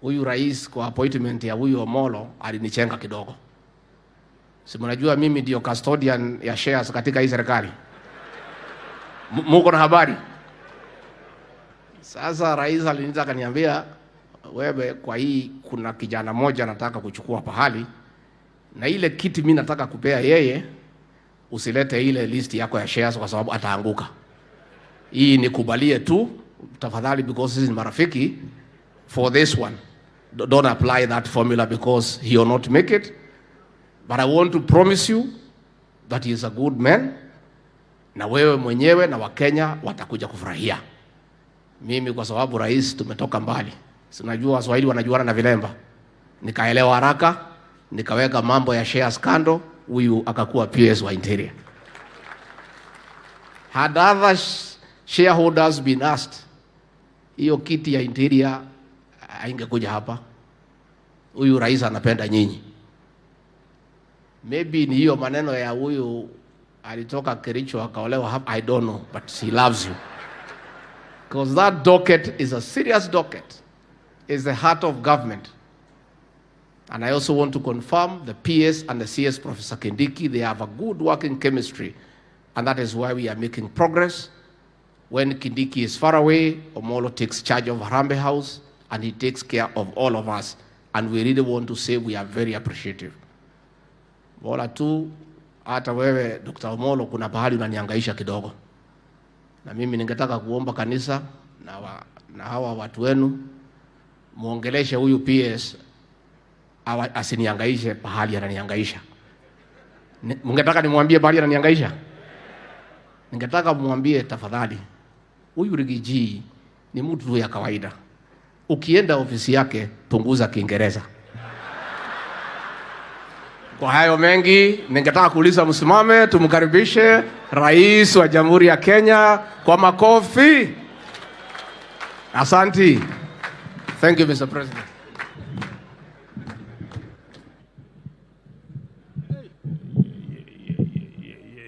huyu rais kwa appointment ya huyu Omolo alinichenga kidogo. Si mnajua mimi ndio custodian ya shares katika hii serikali. Muko na habari? Sasa rais aliniita akaniambia, wewe kwa hii kuna kijana moja nataka kuchukua pahali, na ile kiti mimi nataka kupea yeye, usilete ile list yako ya shares kwa sababu ataanguka. Hii nikubalie tu tafadhali, because sisi ni marafiki. For this one, don't apply that formula because he will not make it. But I want to promise you that he is a good man, na wewe mwenyewe na Wakenya watakuja kufurahia. Mimi kwa sababu rais tumetoka mbali, sinajua Waswahili wanajuana na vilemba, nikaelewa haraka, nikaweka mambo ya shares kando, huyu akakuwa PS wa Interior. Had other shareholders been asked, hiyo kiti ya Interior haingekuja hapa. Huyu rais anapenda nyinyi. Maybe ni hiyo maneno ya huyu alitoka Kericho akaolewa hapa, I don't know, but he loves you. Because that docket is a serious docket. It's the heart of government. And I also want to confirm the PS and the CS, Professor Kindiki, they have a good working chemistry. And that is why we are making progress. When Kindiki is far away, Omolo takes charge of Harambee House, and he takes care of all of us. And we really want to say we are very appreciative. Bora tu, hata wewe Dr. Omolo kuna pahali unanihangaisha kidogo. Na mimi ningetaka kuomba kanisa na hawa watu wenu, muongeleshe huyu PS asinihangaishe pahali ananihangaisha. Mungetaka nimwambie pahali ananihangaisha? Ningetaka muambie tafadhali, huyu Rigiji ni mtu ya kawaida. Ukienda ofisi yake, punguza Kiingereza. Kwa hayo mengi, ningetaka kuuliza msimame, tumkaribishe Rais wa Jamhuri ya Kenya kwa makofi. Asante. Thank you, Mr. President.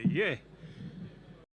Yeah.